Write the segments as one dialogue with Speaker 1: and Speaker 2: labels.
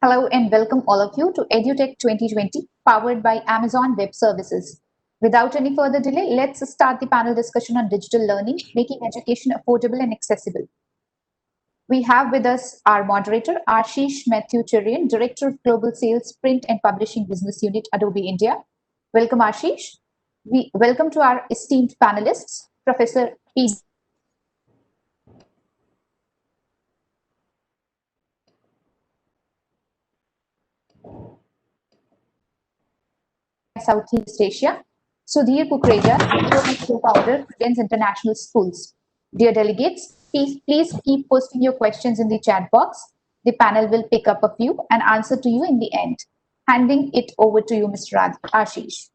Speaker 1: Hello and welcome all of you to EduTech 2020, powered by Amazon Web Services. Without any further delay, let's start the panel discussion on digital learning, making education affordable and accessible. We have with us our moderator, Ashish Mathew Cherian, Director of Global Sales, Print and Publishing Business Unit, Adobe India. Welcome, Ashish. Welcome to our esteemed panelists, Professor P. Southeast Asia, Sudhir Kukreja, co-founder, Credence International Schools. Dear delegates, please keep posting your questions in the chat box. The panel will pick up a few and answer to you in the end. Handing it over to you, Mr. Ashish.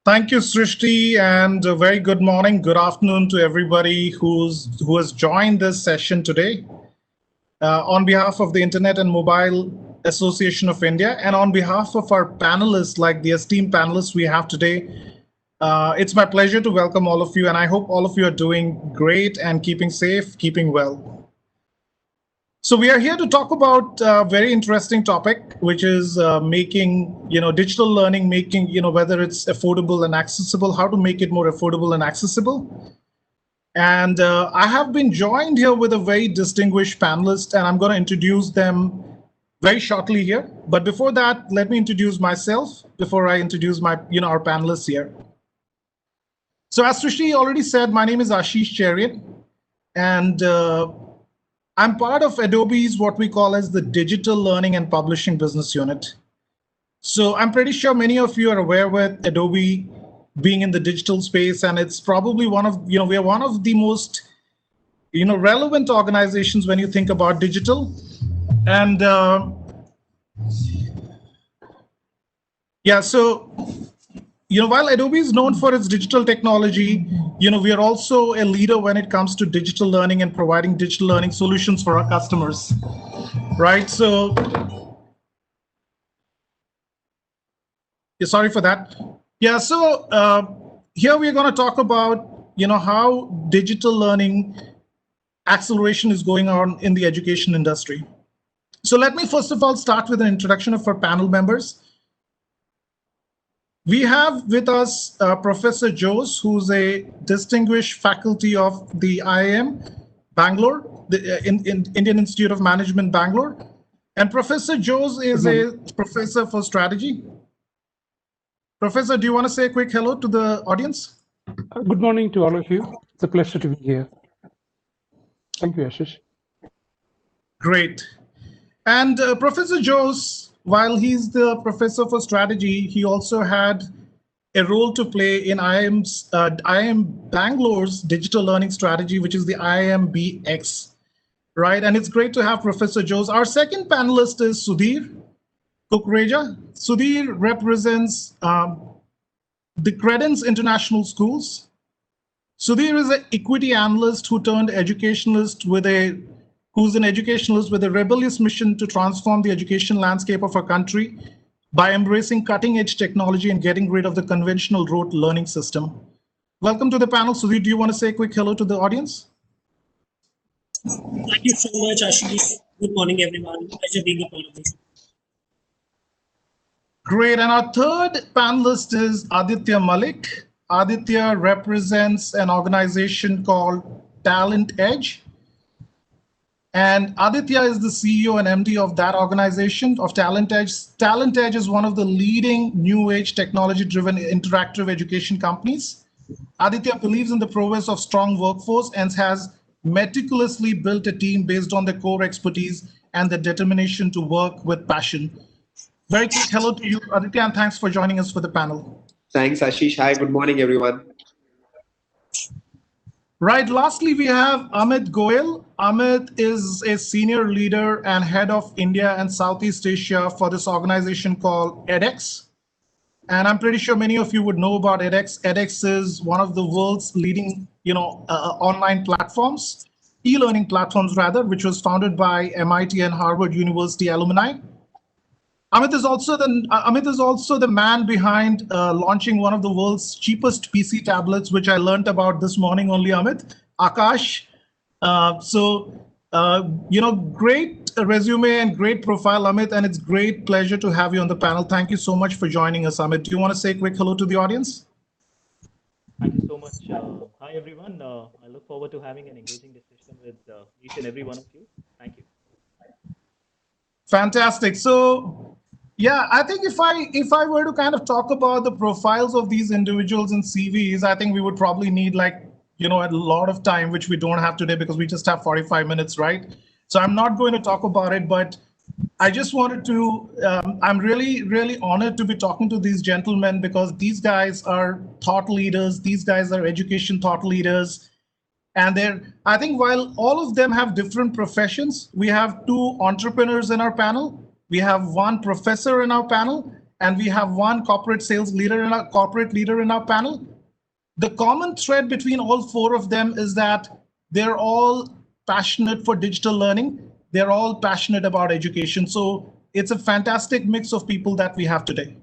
Speaker 2: Thank you, Srishti, and a very good morning, good afternoon to everybody who has joined this session today. On behalf of the Internet and Mobile Association of India, and on behalf of our panelists, like the esteemed panelists we have today, it's my pleasure to welcome all of you, and I hope all of you are doing great and keeping safe, keeping well. So we are here to talk about a very interesting topic, which is making, digital learning, making, whether it's affordable and accessible, how to make it more affordable and accessible. And I have been joined here with a very distinguished panelist, and I'm going to introduce them very shortly here. But before that, let me introduce myself before I introduce my, our panelists here. So as Srishti already said, my name is Ashish Cherian, and I'm part of Adobe's what we call as the Digital Learning and Publishing Business Unit. So I'm pretty sure many of you are aware with Adobe being in the digital space, and it's probably one of, we are one of the most, relevant organizations when you think about digital. And so, while Adobe is known for its digital technology, we are also a leader when it comes to digital learning and providing digital learning solutions for our customers, right? So, sorry for that. Yeah, so here we're going to talk about, how digital learning acceleration is going on in the education industry. So let me first of all start with an introduction of our panel members. We have with us Professor Jose, who's a distinguished faculty of the IIM Bangalore, the Indian Institute of Management, Bangalore. And Professor Jose is a professor for strategy. Professor, do you want to say a quick hello to the audience?
Speaker 3: Good morning to all of you. It's a pleasure to be here. Thank you, Ashish.
Speaker 2: Great. And Professor Jose, while he's the professor for strategy, he also had a role to play in IIM Bangalore's digital learning strategy, which is the IIMBX, right? And it's great to have Professor Jose. Our second panelist is Sudhir Kukreja. Sudhir represents the Credence International Schools. Sudhir is an equity analyst who's an educationalist with a rebellious mission to transform the education landscape of our country by embracing cutting-edge technology and getting rid of the conventional rote learning system. Welcome to the panel. Sudhir, do you want to say a quick hello to the audience?
Speaker 4: Thank you so much, Ashish. Good morning, everyone. Pleasure being a part of this.
Speaker 2: Great. And our third panelist is Aditya Malik. Aditya represents an organization called Talentedge. And Aditya is the CEO and MD of that organization, of Talentedge. Talentedge is one of the leading new age technology-driven interactive education companies. Aditya believes in the prowess of strong workforce and has meticulously built a team based on their core expertise and the determination to work with passion. Very quick hello to you, Aditya, and thanks for joining us for the panel.
Speaker 5: Thanks, Ashish. Hi, good morning, everyone.
Speaker 2: Right. Lastly, we have Amit Goyal. Amit is a senior leader and head of India and Southeast Asia for this organization called edX. And I'm pretty sure many of you would know about edX. edX is one of the world's leading, online platforms, e-learning platforms rather, which was founded by MIT and Harvard University alumni. Amit is also the man behind launching one of the world's cheapest PC tablets, which I learned about this morning only, Amit, Akash. So Great resume and great profile, Amit, and it's great pleasure to have you on the panel. Thank you so much for joining us, Amit. Do you want to say a quick hello to the audience?
Speaker 6: Thank you so much. Hi, everyone. I look forward to having an engaging discussion with each and every one of you. Thank you.
Speaker 2: Fantastic. So, yeah, I think if I were to kind of talk about the profiles of these individuals in CVs, I think we would probably need a lot of time, which we don't have today because we just have 45 minutes, right? So I'm not going to talk about it, but I just wanted to, I'm really, really honored to be talking to these gentlemen because these guys are thought leaders. These guys are education thought leaders. And I think while all of them have different professions, we have two entrepreneurs in our panel, we have one professor in our panel, and we have one corporate sales leader in our corporate leader in our panel. The common thread between all four of them is that they're all passionate for digital learning. They're all passionate about education. So it's a fantastic mix of people that we have today.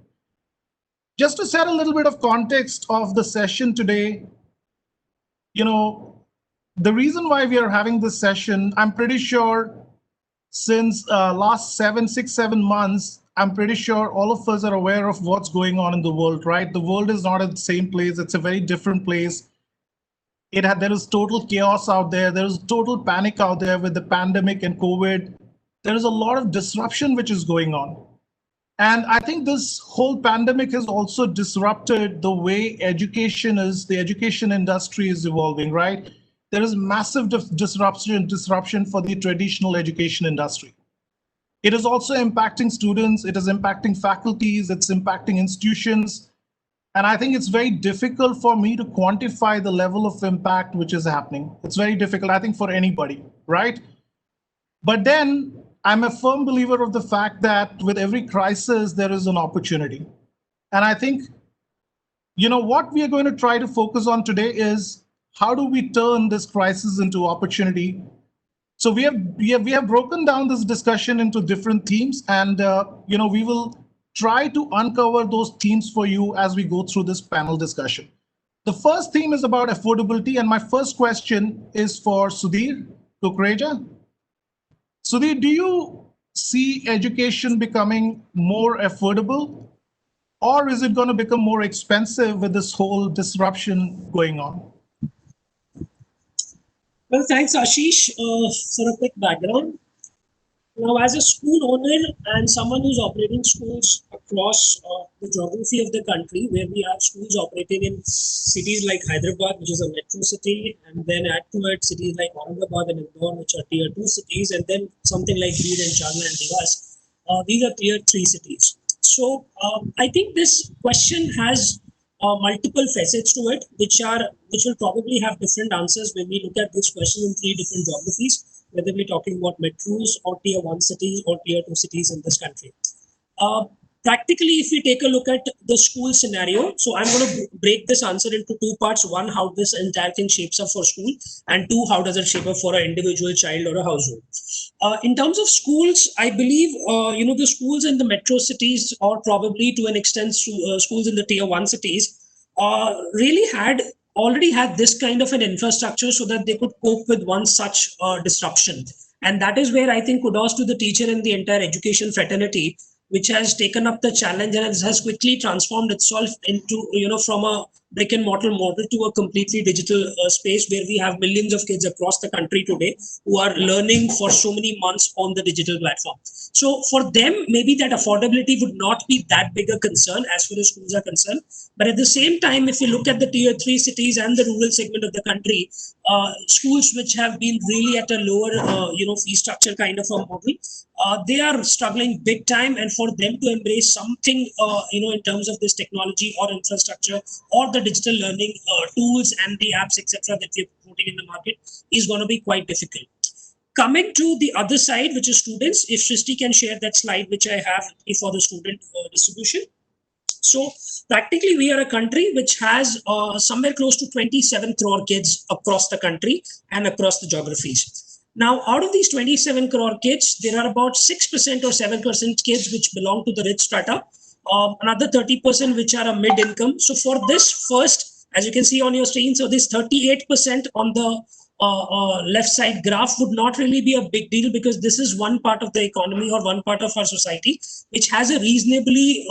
Speaker 2: Just to set a little bit of context of the session today, the reason why we are having this session, I'm pretty sure since last 7 months, I'm pretty sure all of us are aware of what's going on in the world, right? The world is not at the same place. It's a very different place. There is total chaos out there. There is total panic out there with the pandemic and COVID. There is a lot of disruption which is going on. And I think this whole pandemic has also disrupted the way the education industry is evolving, right? There is massive disruption for the traditional education industry. It is also impacting students, it is impacting faculties, it's impacting institutions. And I think it's very difficult for me to quantify the level of impact which is happening. It's very difficult, I think, for anybody, right? But then I'm a firm believer of the fact that with every crisis, there is an opportunity. And I think, what we are going to try to focus on today is how do we turn this crisis into opportunity? So we have broken down this discussion into different themes, and we will try to uncover those themes for you as we go through this panel discussion. The first theme is about affordability, and my first question is for Sudhir Kukreja. Sudhir, do you see education becoming more affordable, or is it going to become more expensive with this whole disruption going on?
Speaker 4: Well, thanks, Ashish, for a quick background. Now, as a school owner and someone who's operating schools across the geography of the country, where we have schools operating in cities like Hyderabad, which is a metro city, and then add to it cities like Aurangabad and Indore, which are tier 2 cities, and then something like Bid and Chalna and Dewas. These are tier 3 cities. So I think this question has multiple facets to it, which will probably have different answers when we look at this question in 3 different geographies, whether we're talking about metros or tier 1 cities or tier 2 cities in this country. Practically, if we take a look at the school scenario, so I'm going to break this answer into 2 parts. 1, how this entire thing shapes up for school, and 2, how does it shape up for an individual child or a household. In terms of schools, I believe, the schools in the metro cities, or probably to an extent schools in the tier 1 cities, really already had this kind of an infrastructure so that they could cope with one such disruption. And that is where I think kudos to the teacher and the entire education fraternity, which has taken up the challenge and has quickly transformed itself into, from a brick and mortar model to a completely digital space where we have millions of kids across the country today who are learning for so many months on the digital platform. So for them, maybe that affordability would not be that big a concern as far as schools are concerned. But at the same time, if you look at the tier 3 cities and the rural segment of the country, schools which have been really at a lower, fee structure kind of a model, they are struggling big time. And for them to embrace something, in terms of this technology or infrastructure or the digital learning tools and the apps, etc., that we're putting in the market is going to be quite difficult. Coming to the other side, which is students, if Srishti can share that slide, which I have for the student distribution. So practically, we are a country which has somewhere close to 27 crore kids across the country and across the geographies. Now, out of these 27 crore kids, there are about 6% or 7% kids which belong to the rich strata, another 30% which are a mid-income. So for this first, as you can see on your screen, so this 38% on the left side graph would not really be a big deal, because this is one part of the economy or one part of our society which has a reasonably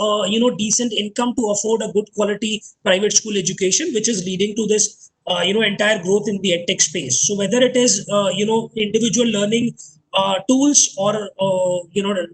Speaker 4: decent income to afford a good quality private school education, which is leading to this entire growth in the edtech space. So whether it is individual learning tools or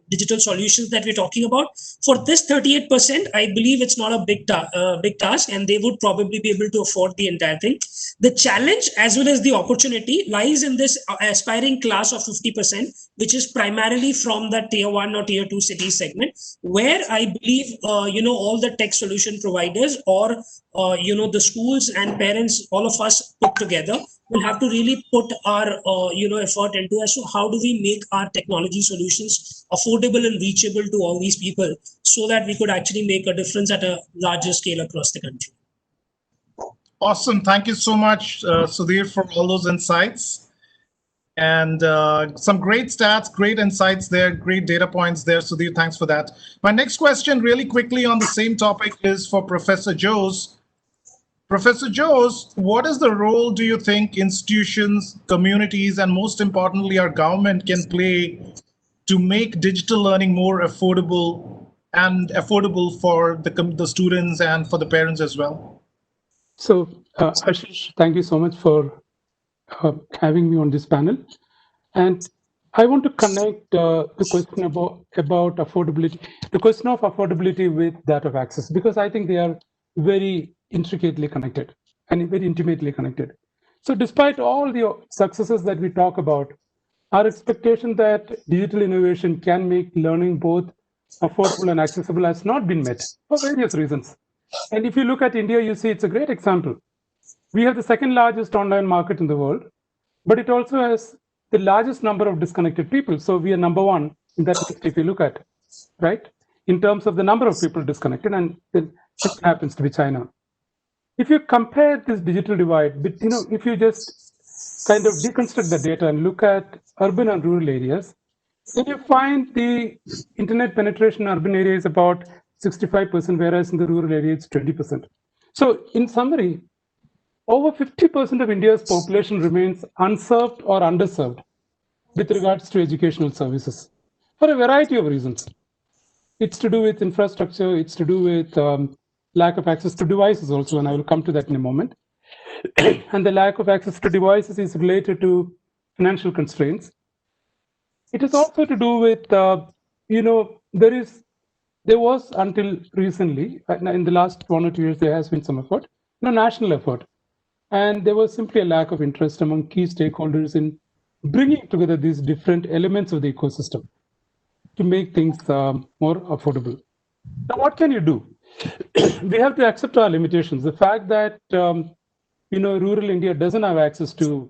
Speaker 4: digital solutions that we're talking about, for this 38%, I believe it's not a big task, and they would probably be able to afford the entire thing. The challenge as well as the opportunity lies in this aspiring class of 50%, which is primarily from the tier 1 or tier 2 city segment, where I believe all the tech solution providers or the schools and parents, all of us put together, will have to really put our effort into as to how do we make our technology solutions affordable and reachable to all these people, so that we could actually make a difference at a larger scale across the country.
Speaker 2: Awesome. Thank you so much, Sudhir, for all those insights. And some great stats, great insights there, great data points there. Sudhir, thanks for that. My next question, really quickly on the same topic, is for Professor Jose. Professor Jose, what is the role do you think institutions, communities, and most importantly, our government can play to make digital learning more affordable for the students and for the parents as well?
Speaker 3: So, Ashish, thank you so much for having me on this panel. And I want to connect the question about affordability, the question of affordability with that of access, because I think they are very intricately connected and very intimately connected. So despite all the successes that we talk about, our expectation that digital innovation can make learning both affordable and accessible has not been met for various reasons. And if you look at India, you see it's a great example. We have the second largest online market in the world, but it also has the largest number of disconnected people. So we are number one in that list if you look at, right? In terms of the number of people disconnected, and then it happens to be China. If you compare this digital divide, but if you just kind of deconstruct the data and look at urban and rural areas, then you find the internet penetration in urban areas about 65%, whereas in the rural area it's 20%. So in summary, over 50% of India's population remains unserved or underserved with regards to educational services for a variety of reasons. It's to do with infrastructure, it's to do with lack of access to devices also, and I will come to that in a moment. And the lack of access to devices is related to financial constraints. It is also to do with, there was until recently, in the last 1 or 2 years, there has been some effort, national effort. And there was simply a lack of interest among key stakeholders in bringing together these different elements of the ecosystem to make things more affordable. Now, what can you do? We have to accept our limitations. The fact that rural India doesn't have access to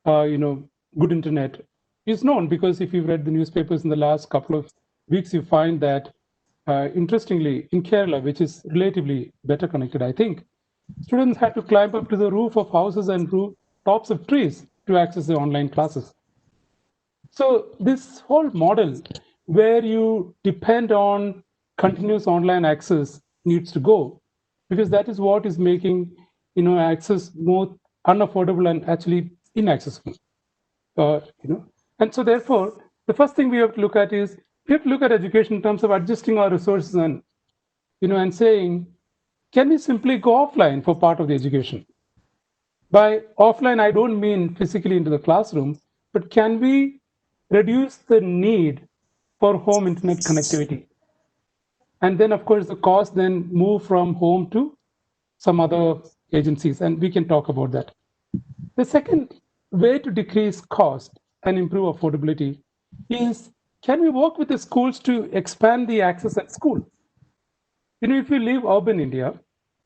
Speaker 3: good internet is known, because if you've read the newspapers in the last couple of weeks, you find that interestingly in Kerala, which is relatively better connected, I think, students had to climb up to the roof of houses and tops of trees to access the online classes. So this whole model where you depend on continuous online access needs to go, because that is what is making access more unaffordable and actually inaccessible. And so therefore, the first thing we have to look at is we have to look at education in terms of adjusting our resources and and saying, can we simply go offline for part of the education? By offline, I don't mean physically into the classroom, but can we reduce the need for home internet connectivity? And then, of course, the cost then move from home to some other agencies, and we can talk about that. The second way to decrease cost and improve affordability is, can we work with the schools to expand the access at school? If you leave urban India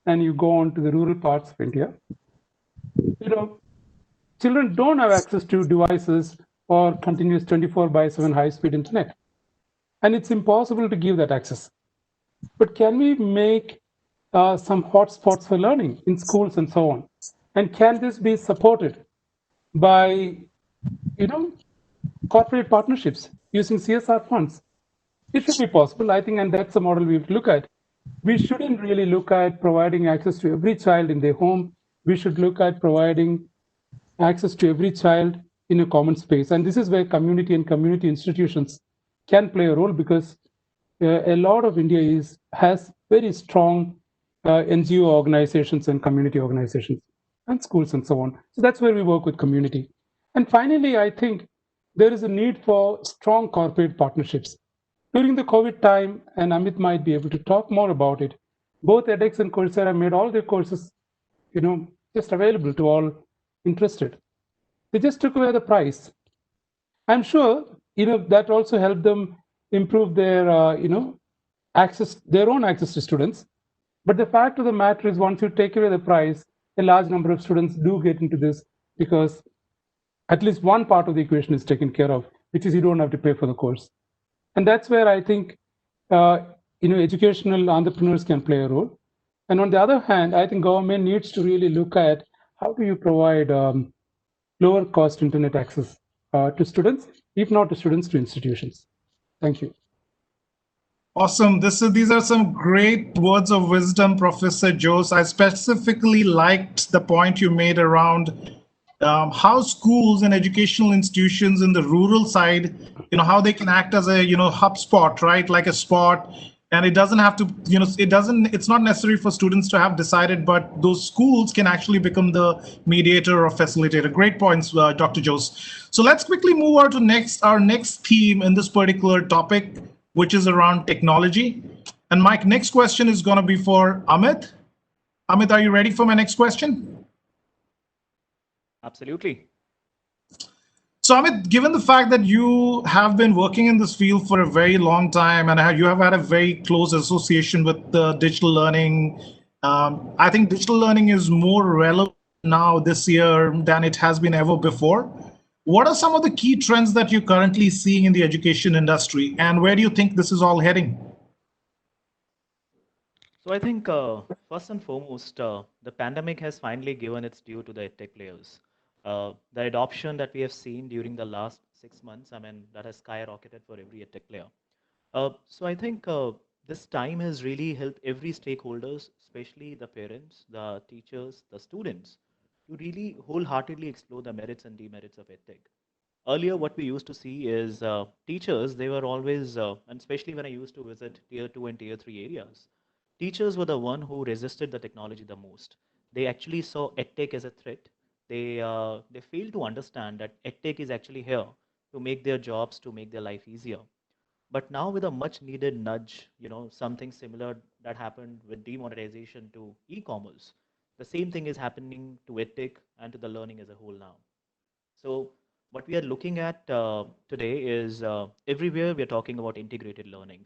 Speaker 3: and you go on to the rural parts of India, children don't have access to devices or continuous 24/7 high-speed internet. And it's impossible to give that access. But can we make some hotspots for learning in schools and so on? And can this be supported by, corporate partnerships using CSR funds? It should be possible, I think, and that's the model we have to look at. We shouldn't really look at providing access to every child in their home. We should look at providing access to every child in a common space. And this is where community and community institutions can play a role, because a lot of India has very strong NGO organizations and community organizations and schools and so on. So that's where we work with community. And finally, I think there is a need for strong corporate partnerships. During the COVID time, and Amit might be able to talk more about it, both edX and Coursera made all their courses, just available to all interested. They just took away the price. I'm sure, that also helped them improve their, their own access to students. But the fact of the matter is, once you take away the price, a large number of students do get into this, because at least one part of the equation is taken care of, which is you don't have to pay for the course. And that's where I think, educational entrepreneurs can play a role. And on the other hand, I think government needs to really look at how do you provide lower cost internet access to students, if not to students, to institutions. Thank you.
Speaker 2: Awesome. These are some great words of wisdom, Professor Jose. I specifically liked the point you made around how schools and educational institutions in the rural side, how they can act as a, hub spot, right? Like a spot. And it doesn't have to, it's not necessary for students to have decided, but those schools can actually become the mediator or facilitator. Great points, Dr. Jose. So let's quickly move on to our next theme in this particular topic, which is around technology. And my next question is going to be for Amit. Amit, are you ready for my next question?
Speaker 6: Absolutely.
Speaker 2: So Amit, given the fact that you have been working in this field for a very long time and you have had a very close association with digital learning, I think digital learning is more relevant now this year than it has been ever before. What are some of the key trends that you're currently seeing in the education industry, and where do you think this is all heading?
Speaker 6: So I think first and foremost, the pandemic has finally given its due to the edtech players. The adoption that we have seen during the last 6 months, that has skyrocketed for every edtech player. So I think this time has really helped every stakeholders, especially the parents, the teachers, the students, to really wholeheartedly explore the merits and demerits of edtech. Earlier, what we used to see is teachers, they were always, and especially when I used to visit tier 2 and tier 3 areas, teachers were the one who resisted the technology the most. They actually saw edtech as a threat. They failed to understand that edtech is actually here to make their jobs, to make their life easier. But now with a much needed nudge, something similar that happened with demonetization to e-commerce, the same thing is happening to edtech and to the learning as a whole now. So what we are looking at today is everywhere we are talking about integrated learning.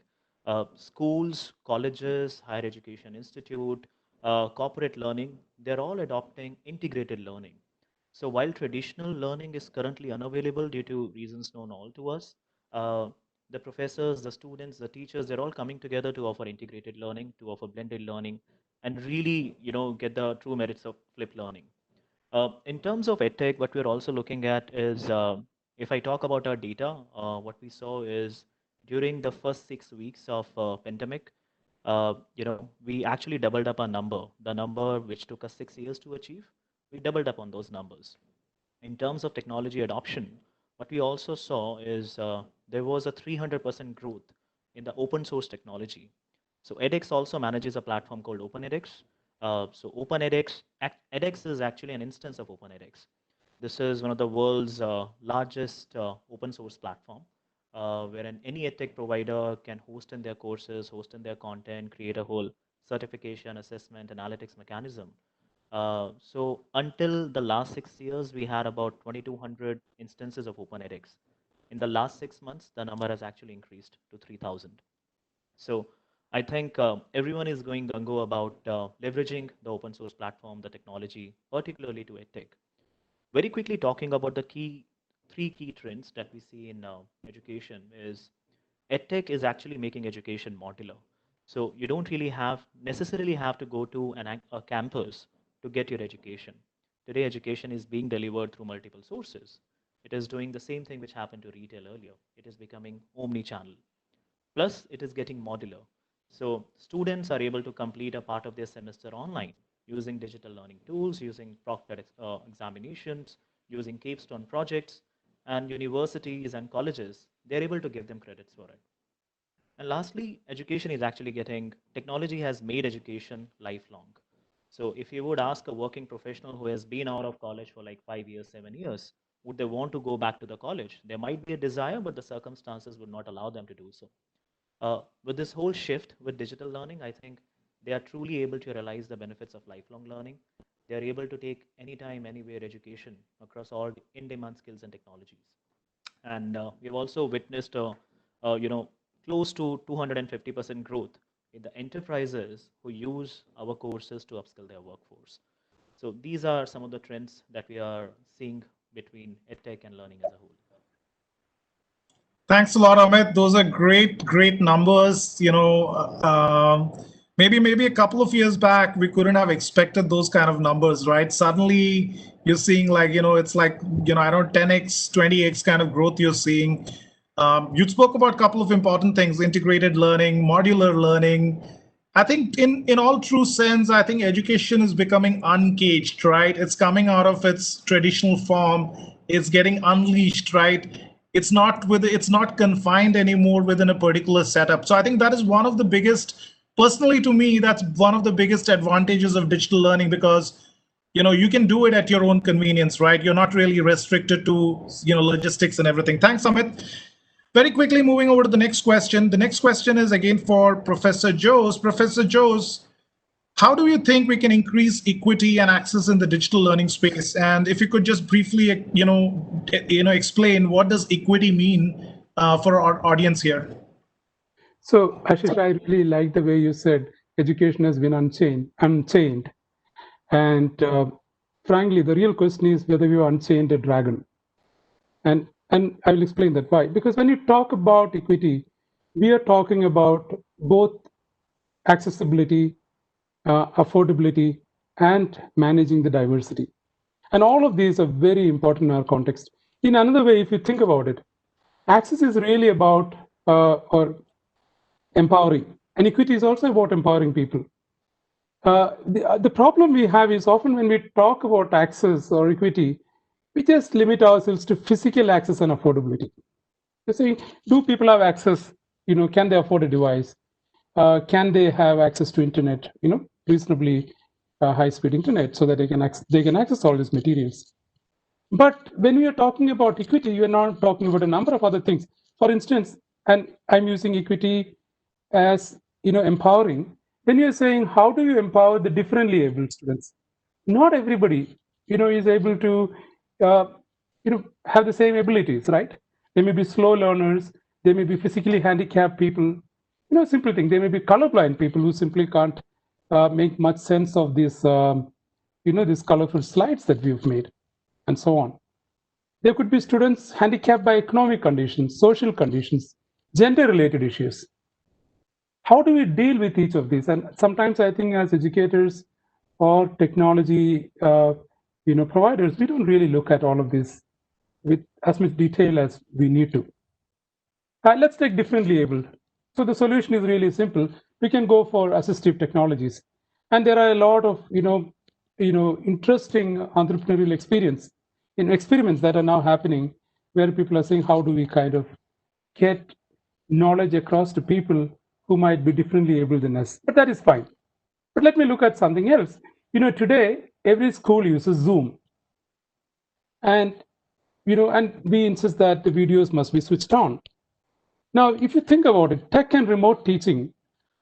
Speaker 6: Schools, colleges, higher education institute, corporate learning, they're all adopting integrated learning. So while traditional learning is currently unavailable due to reasons known all to us, uh, the professors, the students, the teachers, they're all coming together to offer integrated learning, to offer blended learning, and really, get the true merits of flipped learning. In terms of edtech, what we're also looking at is, if I talk about our data, what we saw is during the first 6 weeks of pandemic, we actually doubled up our number. The number which took us 6 years to achieve, we doubled up on those numbers. In terms of technology adoption, what we also saw is there was a 300% growth in the open source technology. So edX also manages a platform called OpenEdX. So OpenEdX, edX is actually an instance of OpenEdX. This is one of the world's largest open source platform, wherein any edtech provider can host in their courses, host in their content, create a whole certification, assessment, analytics mechanism. So until the last 6 years, we had about 2,200 instances of OpenEdX. In the last 6 months, the number has actually increased to 3,000. So I think everyone is going gung-ho about leveraging the open source platform, the technology, particularly to edtech. Very quickly talking about the three key trends that we see in education is edtech is actually making education modular. So you don't really necessarily have to go to a campus to get your education. Today, education is being delivered through multiple sources. It is doing the same thing which happened to retail earlier. It is becoming omni-channel. Plus, it is getting modular. So students are able to complete a part of their semester online using digital learning tools, using proctored examinations, using capstone projects, and universities and colleges, they're able to give them credits for it. And lastly, education is actually technology has made education lifelong. So if you would ask a working professional who has been out of college for like 5 years, 7 years, would they want to go back to the college? There might be a desire, but the circumstances would not allow them to do so. With this whole shift with digital learning, I think they are truly able to realize the benefits of lifelong learning. They are able to take anytime, anywhere education across all in-demand skills and technologies. And we've also witnessed, close to 250% growth in the enterprises who use our courses to upskill their workforce. So these are some of the trends that we are seeing between edtech and learning as a whole.
Speaker 2: Thanks a lot, Amit. Those are great numbers. Maybe a couple of years back, we couldn't have expected those kind of numbers, right? Suddenly, you're seeing it's like, I don't know, 10x, 20x kind of growth you're seeing. You spoke about a couple of important things: integrated learning, modular learning. I think in all true sense, I think education is becoming uncaged, right? It's coming out of its traditional form. It's getting unleashed, right? It's not confined anymore within a particular setup. So I think that is one of the biggest, personally to me, that's one of the biggest advantages of digital learning, because you can do it at your own convenience, right? You're not really restricted to logistics and everything. Thanks, Amit. Very quickly, moving over to the next question. The next question is again for Professor Jose. Professor Jose, how do you think we can increase equity and access in the digital learning space? And if you could just briefly, explain what does equity mean for our audience here?
Speaker 3: So, Ashish, I really like the way you said education has been unchained. And frankly, the real question is whether you unchained a dragon. And I will explain that why. Because when you talk about equity, we are talking about both accessibility, affordability, and managing the diversity. And all of these are very important in our context. In another way, if you think about it, access is really about or empowering, and equity is also about empowering people. The problem we have is often when we talk about access or equity, we just limit ourselves to physical access and affordability. You see, do people have access? Can they afford a device? Can they have access to internet? Reasonably high-speed internet, so that they can access all these materials. But when we are talking about equity, you are not talking about a number of other things. For instance, and I'm using equity as empowering. When you're saying how do you empower the differently able students, not everybody is able to have the same abilities, right? They may be slow learners, they may be physically handicapped people, simple thing. They may be colorblind people who simply can't make much sense of these these colorful slides that we've made, and so on. There could be students handicapped by economic conditions, social conditions, gender related issues. How do we deal with each of these? And sometimes I think as educators or technology providers, we don't really look at all of this with as much detail as we need to. Let's take differently abled. So the solution is really simple. We can go for assistive technologies, and there are a lot of interesting entrepreneurial experiments that are now happening, where people are saying, how do we kind of get knowledge across to people who might be differently able than us? But that is fine. But let me look at something else. Today every school uses Zoom, and and we insist that the videos must be switched on. Now, if you think about it, tech and remote teaching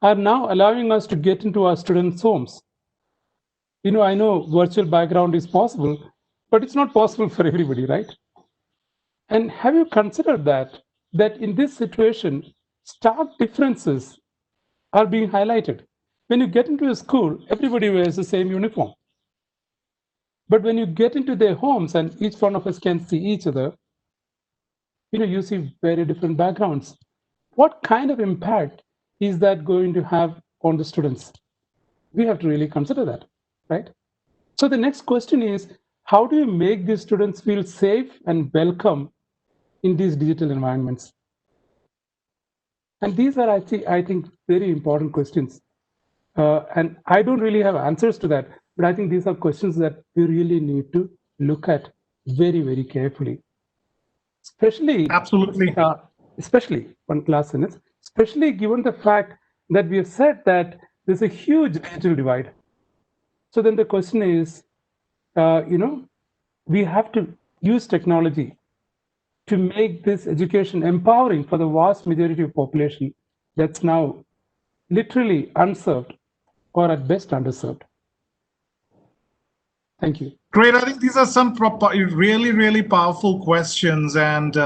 Speaker 3: are now allowing us to get into our students' homes. I know virtual background is possible, but it's not possible for everybody, right? And have you considered that in this situation, stark differences are being highlighted? When you get into a school, everybody wears the same uniform. But when you get into their homes and each one of us can see each other, you see very different backgrounds. What kind of impact is that going to have on the students? We have to really consider that, right? So the next question is, how do you make these students feel safe and welcome in these digital environments? And these are actually, I think, very important questions. And I don't really have answers to that, but I think these are questions that we really need to look at very, very carefully. Especially,
Speaker 2: Absolutely.
Speaker 3: especially one class in it, especially given the fact that we have said that there's a huge digital divide. So then the question is, we have to use technology to make this education empowering for the vast majority of population that's now literally unserved or at best underserved. Thank you.
Speaker 2: Great. I think these are some really, really powerful questions. And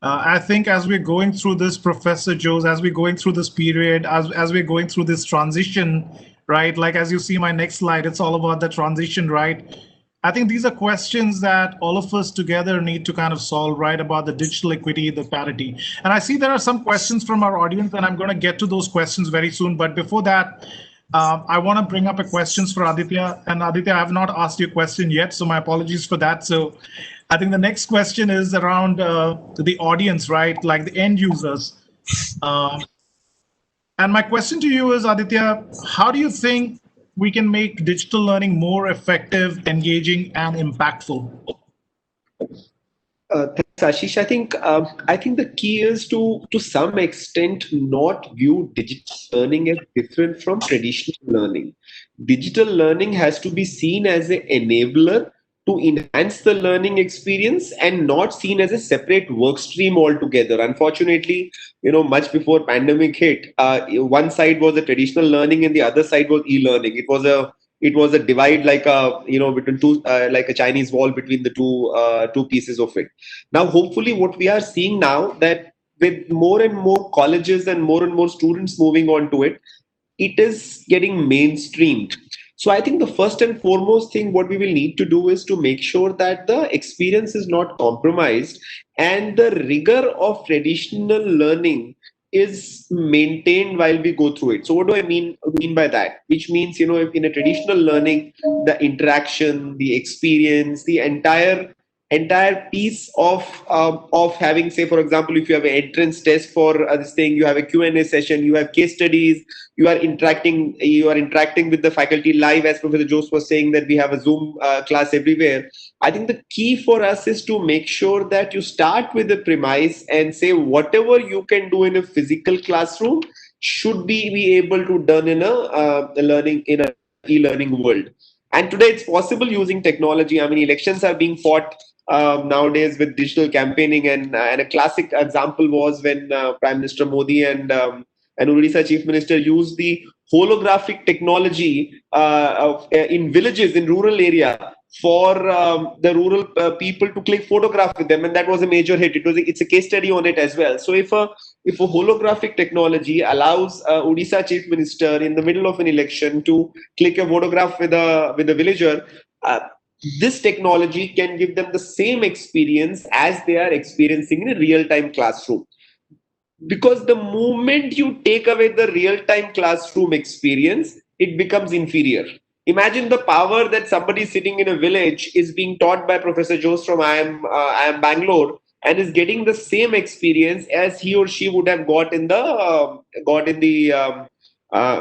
Speaker 2: I think as we're going through this, Professor Jose, as we're going through this period, as we're going through this transition, right? Like as you see my next slide, it's all about the transition, right? I think these are questions that all of us together need to kind of solve, right? About the digital equity, the parity. And I see there are some questions from our audience, and I'm going to get to those questions very soon. But before that, I want to bring up a questions for Aditya. And Aditya, I have not asked you a question yet, so my apologies for that. So I think the next question is around the audience, right? Like the end users. And my question to you is, Aditya, how do you think we can make digital learning more effective, engaging, and impactful?
Speaker 5: Thanks, Ashish. I think the key is to some extent not view digital learning as different from traditional learning. Digital learning has to be seen as an enabler to enhance the learning experience and not seen as a separate work stream altogether. Unfortunately, much before pandemic hit, one side was the traditional learning and the other side was e-learning. It was a divide like between two, like a Chinese wall between the two pieces of it. Now, hopefully, what we are seeing now that with more and more colleges and more students moving on to it, it is getting mainstreamed. So I think the first and foremost thing what we will need to do is to make sure that the experience is not compromised and the rigor of traditional learning is maintained while we go through it. So what do I mean by that? Which means, if in a traditional learning, the interaction, the experience, the entire piece of having, say, for example, if you have an entrance test for this thing, you have a Q&A session, you have case studies, you are interacting with the faculty live, as Professor Jose was saying that we have a Zoom class everywhere. I think the key for us is to make sure that you start with the premise and say whatever you can do in a physical classroom should be able to done in a e-learning world. And today it's possible using technology. I mean, elections are being fought nowadays with digital campaigning, and a classic example was when Prime Minister Modi and Odisha Chief Minister used the holographic technology in villages in rural area for the rural people to click photograph with them, and that was a major hit. It's a case study on it as well. So if a holographic technology allows Odisha Chief Minister in the middle of an election to click a photograph with a villager, this technology can give them the same experience as they are experiencing in a real-time classroom. Because the moment you take away the real-time classroom experience, it becomes inferior. Imagine the power that somebody sitting in a village is being taught by Professor Jose from I am Bangalore and is getting the same experience as he or she would have got in the I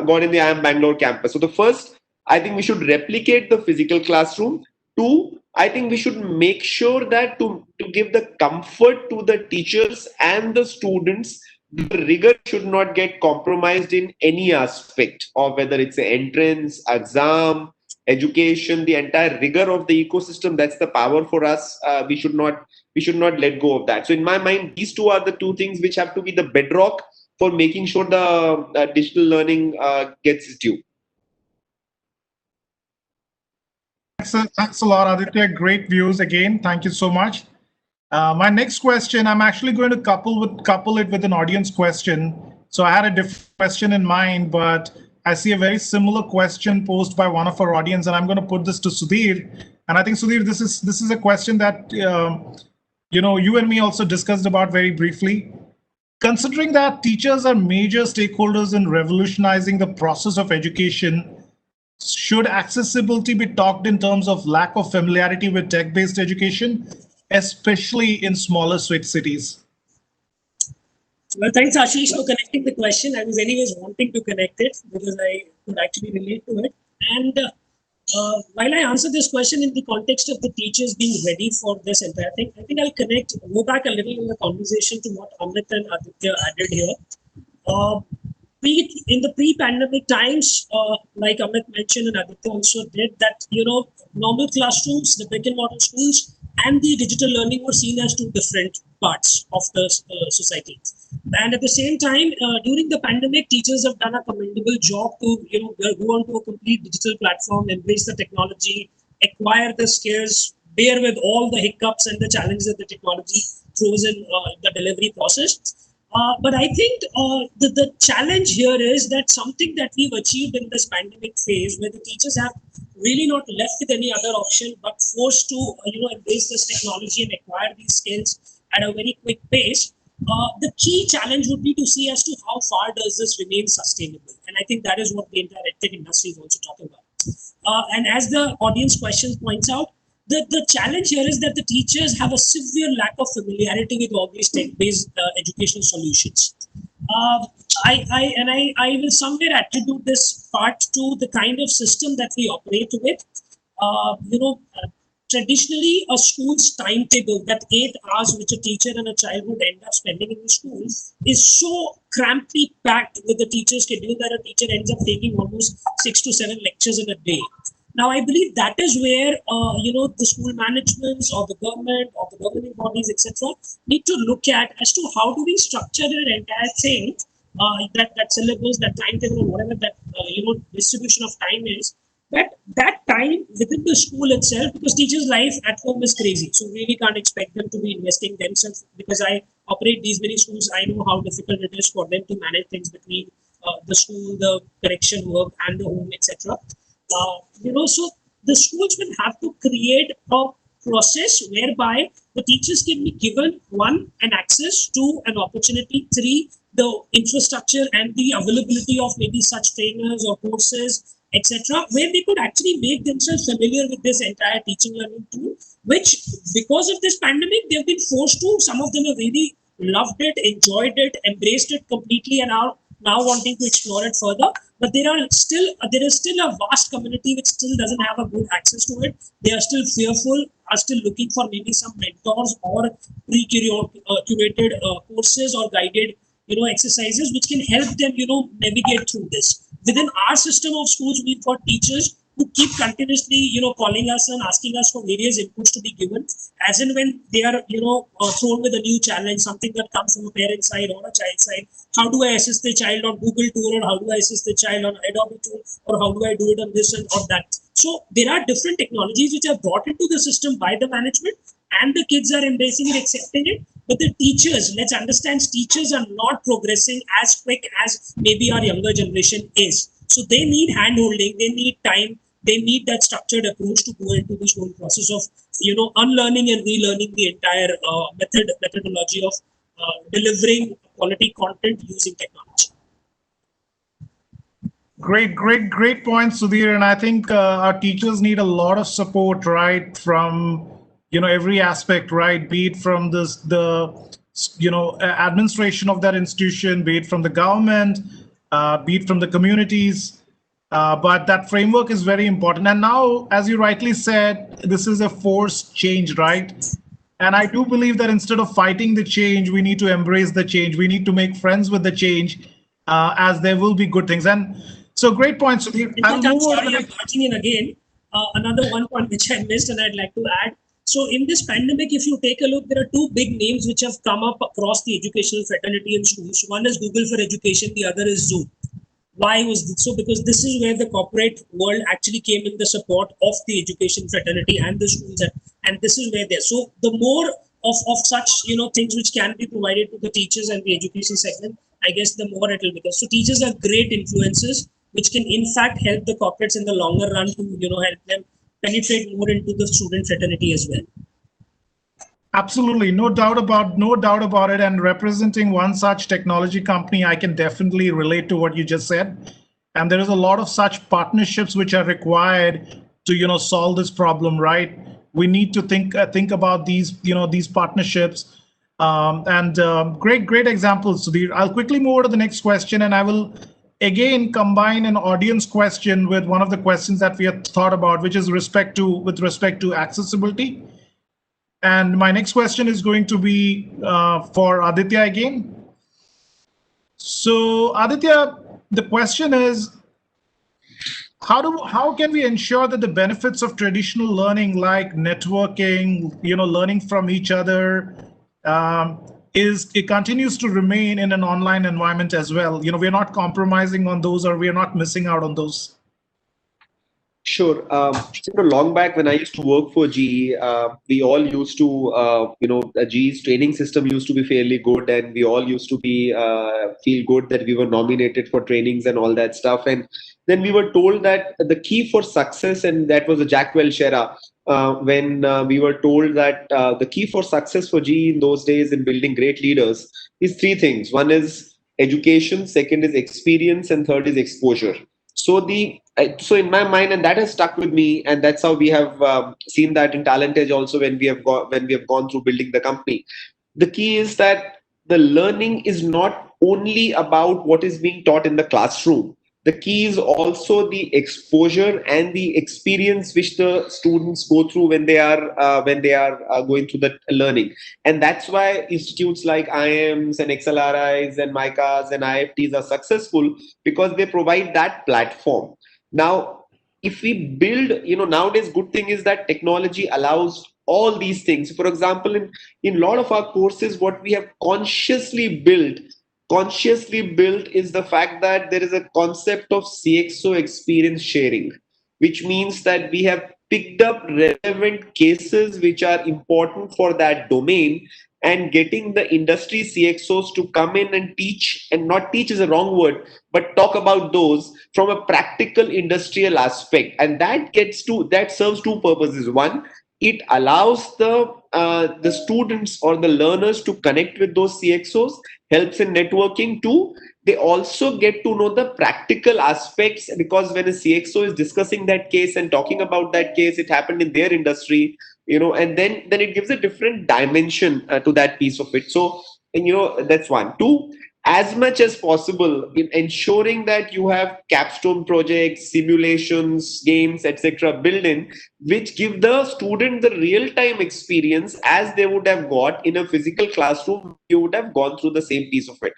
Speaker 5: am Bangalore campus. So the first, I think we should replicate the physical classroom. Two, I think we should make sure that to give the comfort to the teachers and the students, the rigor should not get compromised in any aspect of whether it's an entrance, exam, education, the entire rigor of the ecosystem. That's the power for us. We should not let go of that. So in my mind, these two are the two things which have to be the bedrock for making sure the digital learning gets its due.
Speaker 2: Thanks a lot, Aditya. Great views again. Thank you so much. My next question, I'm actually going to couple it with an audience question. So I had a different question in mind, but I see a very similar question posed by one of our audience, and I'm going to put this to Sudhir. And I think, Sudhir, this is a question that you and me also discussed about very briefly. Considering that teachers are major stakeholders in revolutionizing the process of education, should accessibility be talked in terms of lack of familiarity with tech-based education, especially in smaller switch cities?
Speaker 4: Well, thanks, Ashish, for connecting the question. I was anyways wanting to connect it because I could actually relate to it. And While I answer this question in the context of the teachers being ready for this entire thing, I think I'll go back a little in the conversation to what Amit and Aditya added here. Uh, in the pre-pandemic times, like Amit mentioned and Aditya also did, that normal classrooms, the brick and mortar schools, and the digital learning were seen as two different parts of the society. And at the same time, during the pandemic, teachers have done a commendable job to go onto a complete digital platform, embrace the technology, acquire the skills, bear with all the hiccups and the challenges that the technology throws in the delivery process. But I think the challenge here is that something that we've achieved in this pandemic phase, where the teachers have really not left with any other option but forced to embrace this technology and acquire these skills at a very quick pace. The key challenge would be to see as to how far does this remain sustainable, and I think that is what the entire edtech industry is also talking about. And as the audience questions points out, the challenge here is that the teachers have a severe lack of familiarity with all these tech-based educational solutions. I will somewhere attribute this part to the kind of system that we operate with. Traditionally, a school's timetable, that 8 hours which a teacher and a child would end up spending in the school, is so crampedly packed with the teacher's schedule that a teacher ends up taking almost 6 to 7 lectures in a day. Now, I believe that is where the school managements or the government or the governing bodies, etc., need to look at as to how do we structure an entire thing, that syllabus, that timetable, or whatever that distribution of time is. That time within the school itself, because teachers' life at home is crazy, so really can't expect them to be investing themselves. Because I operate these many schools, I know how difficult it is for them to manage things between the school, the correction work, and the home, etc. So the schools will have to create a process whereby the teachers can be given, one, an access, two, an opportunity, three, the infrastructure and the availability of maybe such trainers or courses, etc., where they could actually make themselves familiar with this entire teaching learning tool, which because of this pandemic, they've been forced to. Some of them have really loved it, enjoyed it, embraced it completely, and are now wanting to explore it further. But there is still a vast community which still doesn't have a good access to it. They are still fearful, are still looking for maybe some mentors or pre-curated courses or guided exercises which can help them navigate through this. Within our system of schools, we've got teachers who keep continuously calling us and asking us for various inputs to be given, as in when they are thrown with a new challenge, something that comes from a parent side or a child side. How do I assist the child on Google tool, or how do I assist the child on Adobe tool, or how do I do it on this and or that? So there are different technologies which are brought into the system by the management, and the kids are embracing it, accepting it. But the teachers, let's understand, teachers are not progressing as quick as maybe our younger generation is. So they need hand-holding, they need time, they need that structured approach to go into this whole process of unlearning and relearning the entire methodology of delivering quality content using technology.
Speaker 2: Great point, Sudhir. And I think our teachers need a lot of support, right, from every aspect, right? Be it from the administration of that institution, be it from the government, be it from the communities. But that framework is very important. And now, as you rightly said, this is a forced change, right? And I do believe that instead of fighting the change, we need to embrace the change. We need to make friends with the change, as there will be good things. And so, great point, Sudhir.
Speaker 4: I'm barging in again. Another one point which I missed and I'd like to add. So in this pandemic, if you take a look, there are two big names which have come up across the educational fraternity in schools. One is Google for Education, the other is Zoom. Why was this so? Because this is where the corporate world actually came in the support of the education fraternity and the schools, and this is where they're. So the more of such things which can be provided to the teachers and the education segment, I guess the more it will become. So teachers are great influencers which can in fact help the corporates in the longer run to help them penetrate more into the student fraternity as well.
Speaker 2: Absolutely, no doubt about it. And representing one such technology company, I can definitely relate to what you just said. And there is a lot of such partnerships which are required to solve this problem, right? We need to think about these these partnerships. Great examples, Sudhir. I'll quickly move over to the next question, and I will again combine an audience question with one of the questions that we had thought about, which is with respect to accessibility. And my next question is going to be for Aditya again. So Aditya, the question is, how can we ensure that the benefits of traditional learning, like networking, learning from each other, it continues to remain in an online environment as well? We're not compromising on those, or we're not missing out on those.
Speaker 5: Sure. Long back when I used to work for GE, we all used to, GE's training system used to be fairly good, and we all used to be feel good that we were nominated for trainings and all that stuff. And then we were told that the key for success, and that was the Jack Welch era, when we were told that the key for success for GE in those days in building great leaders is three things. One is education, second is experience, and third is exposure. So in my mind, and that has stuck with me, and that's how we have seen that in Talentedge also when we have gone through building the company. The key is that the learning is not only about what is being taught in the classroom. The key is also the exposure and the experience which the students go through when they are going through the learning. And that's why institutes like IIMs and XLRIs and MICAs and IFTs are successful, because they provide that platform. Now, if we build, nowadays good thing is that technology allows all these things. For example, in a lot of our courses, what we have consciously built is the fact that there is a concept of CXO experience sharing, which means that we have picked up relevant cases which are important for that domain, and getting the industry CXOs to come in and teach, and not teach is a wrong word, but talk about those from a practical industrial aspect. And that serves two purposes. One, it allows the students or the learners to connect with those CXOs, helps in networking too. They also get to know the practical aspects, because when a CXO is discussing that case and talking about that case, it happened in their industry, and then it gives a different dimension to that piece of it. So, and that's one. Two, as much as possible in ensuring that you have capstone projects, simulations, games, etc. built in, which give the student the real-time experience as they would have got in a physical classroom. You would have gone through the same piece of it.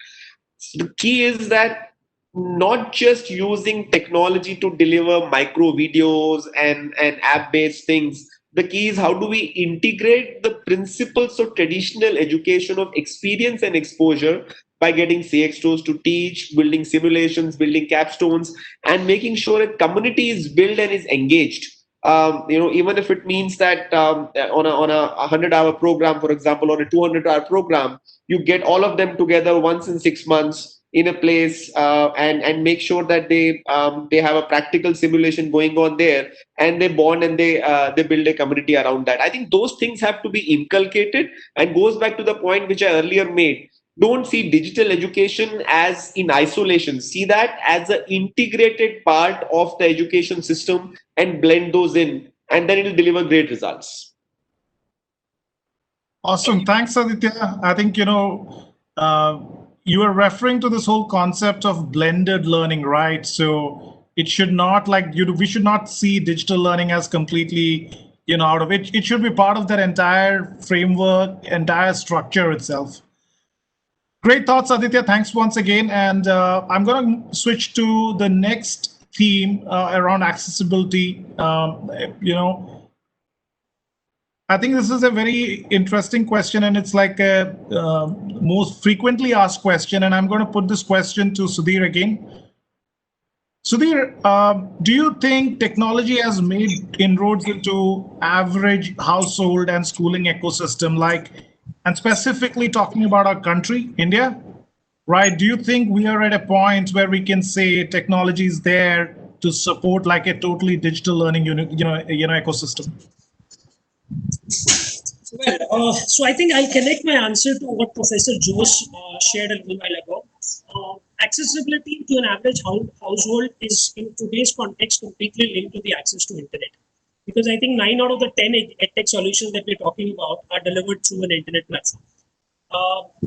Speaker 5: So the key is that not just using technology to deliver micro videos and app-based things. The key is, how do we integrate the principles of traditional education of experience and exposure by getting CXOs to teach, building simulations, building capstones, and making sure a community is built and is engaged. Even if it means that on a 100-hour program, for example, or a 200-hour program, you get all of them together once in 6 months in a place, and make sure that they have a practical simulation going on there, and they bond and they build a community around that. I think those things have to be inculcated, and goes back to the point which I earlier made. Don't see digital education as in isolation. See that as an integrated part of the education system and blend those in, and then it will deliver great results.
Speaker 2: Awesome. Thanks, Aditya. I think, you are referring to this whole concept of blended learning, right? So it should not we should not see digital learning as completely, out of it. It should be part of that entire framework, entire structure itself. Great thoughts, Aditya. Thanks once again. And I'm going to switch to the next theme around accessibility. I think this is a very interesting question, and it's like a most frequently asked question. And I'm going to put this question to Sudhir again. Sudhir, do you think technology has made inroads into average household and schooling ecosystem, and specifically talking about our country, India, right? Do you think we are at a point where we can say technology is there to support like a totally digital learning ecosystem?
Speaker 4: Well, so I think I'll connect my answer to what Professor Jose shared a little while ago. Accessibility to an average household is, in today's context, completely linked to the access to internet. Because I think 9 out of the 10 edtech solutions that we're talking about are delivered through an internet platform.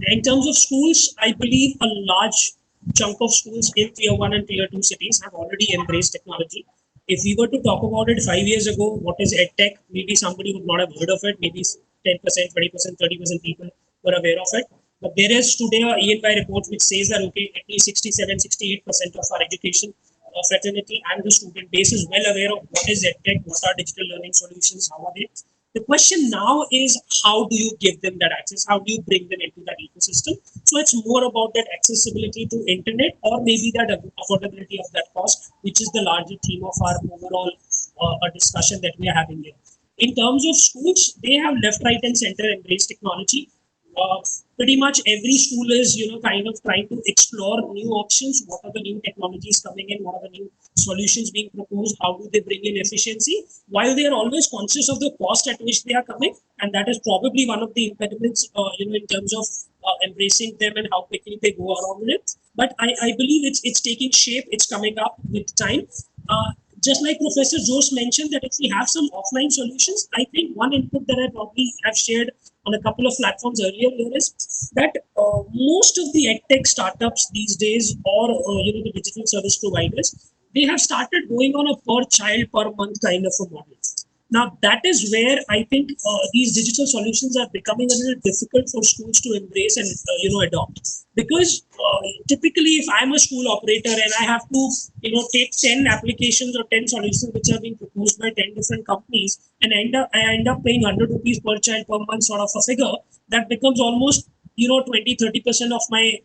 Speaker 4: In terms of schools, I believe a large chunk of schools in tier 1 and tier 2 cities have already embraced technology. If we were to talk about it 5 years ago, what is edtech? Maybe somebody would not have heard of it. Maybe 10%, 20%, 30% people were aware of it. But there is today a E&Y report which says that okay, at least 67, 68% of our education fraternity and the student base is well aware of what is edtech, what are digital learning solutions, how are they. The question now is how do you give them that access? How do you bring them into that ecosystem? So it's more about that accessibility to internet or maybe that affordability of that cost, which is the larger theme of our overall discussion that we are having here. In terms of schools, they have left, right, and center embrace technology. uh, Pretty much every school is kind of trying to explore new options. What are the new technologies coming in? What are the new solutions being proposed? How do they bring in efficiency while they are always conscious of the cost at which they are coming? And that is probably one of the impediments in terms of embracing them and how quickly they go around with it. But I believe it's taking shape. It's coming up with time. uh, just like Professor Jose mentioned, that if we have some offline solutions, I think one input that I probably have shared on a couple of platforms earlier here is that most of the edtech startups these days, or the digital service providers, they have started going on a per child per month kind of a model. Now that is where I think these digital solutions are becoming a little difficult for schools to embrace and adopt, because typically if I'm a school operator and I have to take 10 applications or 10 solutions which are being proposed by 10 different companies, and I end up paying 100 rupees per child per month sort of a figure, that becomes almost 20-30% of my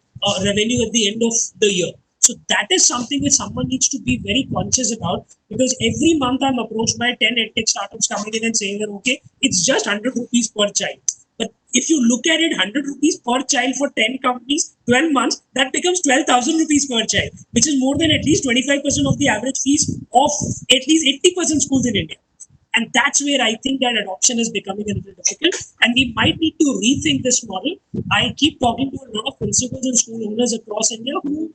Speaker 4: revenue at the end of the year. So that is something which someone needs to be very conscious about, because every month I'm approached by 10 edtech startups coming in and saying that okay, it's just 100 rupees per child. But if you look at it, 100 rupees per child for 10 companies, 12 months, that becomes 12,000 rupees per child, which is more than at least 25% of the average fees of at least 80% schools in India. And that's where I think that adoption is becoming a little difficult. And we might need to rethink this model. I keep talking to a lot of principals and school owners across India who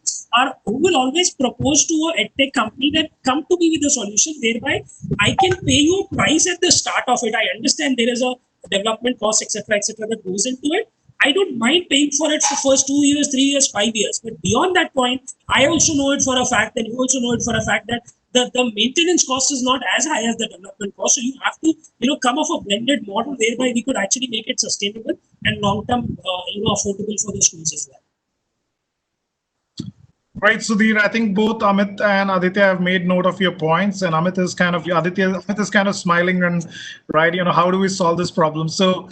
Speaker 4: will always propose to a edtech company that come to me with a solution whereby I can pay you a price at the start of it. I understand there is a development cost, etc., that goes into it. I don't mind paying for it for first 2 years, 3 years, 5 years. But beyond that point, I also know it for a fact, and you also know it for a fact that the maintenance cost is not as high as the development cost. So you have to, come off a blended model whereby we could actually make it sustainable and long-term, affordable for the schools as well.
Speaker 2: Right, Sudhir. I think both Amit and Aditya have made note of your points, and Amit is kind of smiling and right. How do we solve this problem? So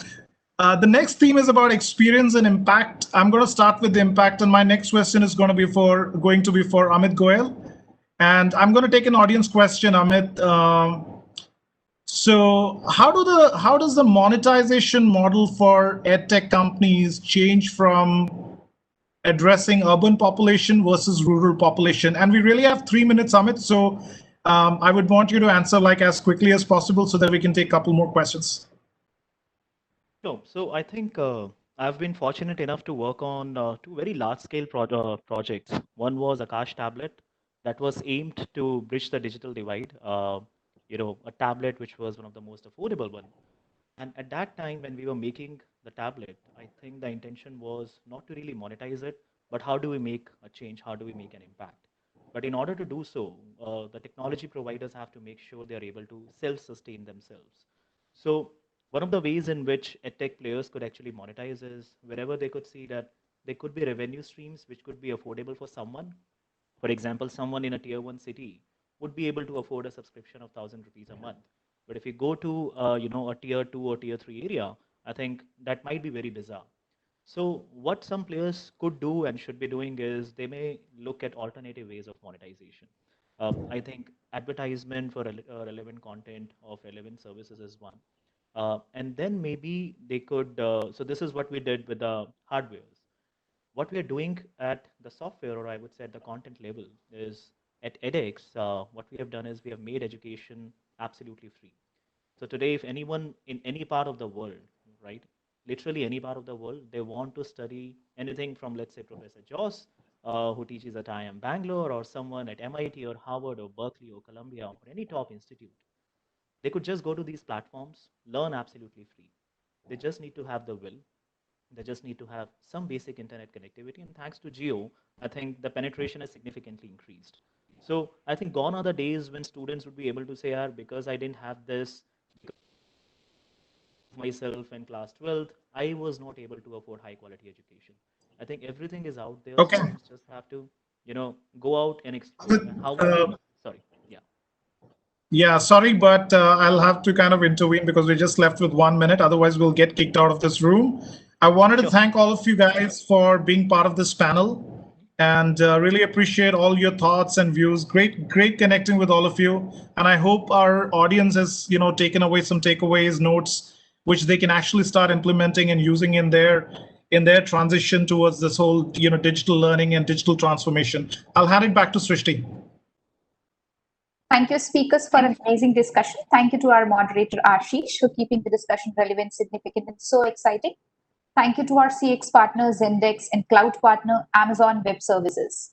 Speaker 2: the next theme is about experience and impact. I'm going to start with the impact, and my next question is going to be for Amit Goyal, and I'm going to take an audience question, Amit. So how does the monetization model for edtech companies change from addressing urban population versus rural population? And we really have 3 minutes, Amit. So I would want you to answer like as quickly as possible so that we can take a couple more questions.
Speaker 6: Sure. So I think I've been fortunate enough to work on two very large-scale projects. One was Akash tablet that was aimed to bridge the digital divide. A tablet which was one of the most affordable one. And at that time, when we were making the tablet, I think the intention was not to really monetize it, but how do we make a change? How do we make an impact? But in order to do so, the technology providers have to make sure they are able to self-sustain themselves. So one of the ways in which edtech players could actually monetize is wherever they could see that there could be revenue streams which could be affordable for someone. For example, someone in a tier one city would be able to afford a subscription of 1,000 rupees a month. But if you go to a tier two or tier three area, I think that might be very bizarre. So what some players could do and should be doing is they may look at alternative ways of monetization. I think advertisement for relevant content of relevant services is one. And then maybe they could, so this is what we did with the hardwares. What we are doing at the software, or I would say at the content level, is at edX, what we have done is we have made education absolutely free. So today, if anyone in any part of the world, right, literally any part of the world, they want to study anything from, let's say, Professor Joss, who teaches at IIM Bangalore, or someone at MIT or Harvard or Berkeley or Columbia or any top institute, they could just go to these platforms, learn absolutely free. They just need to have the will. They just need to have some basic internet connectivity. And thanks to Geo, I think the penetration has significantly increased. So I think gone are the days when students would be able to say, "Yeah, because I didn't have this, myself in class 12th, I was not able to afford high quality education." I think everything is out there.
Speaker 2: Okay.
Speaker 6: Students just have to, go out and explore.
Speaker 2: Amit,
Speaker 6: And how would they? Sorry. Yeah.
Speaker 2: yeah, sorry, but I'll have to kind of intervene because we're just left with 1 minute. Otherwise, we'll get kicked out of this room. I wanted to
Speaker 6: Sure.
Speaker 2: thank all of you guys for being part of this panel and really appreciate all your thoughts and views. Great connecting with all of you. And I hope our audience has, taken away some takeaways, notes, which they can actually start implementing and using in their transition towards this whole, digital learning and digital transformation. I'll hand it back to Srishti.
Speaker 1: Thank you, speakers, for an amazing discussion. Thank you to our moderator, Ashish, for keeping the discussion relevant, significant, and so exciting. Thank you to our CX partners, Zendex, and cloud partner, Amazon Web Services.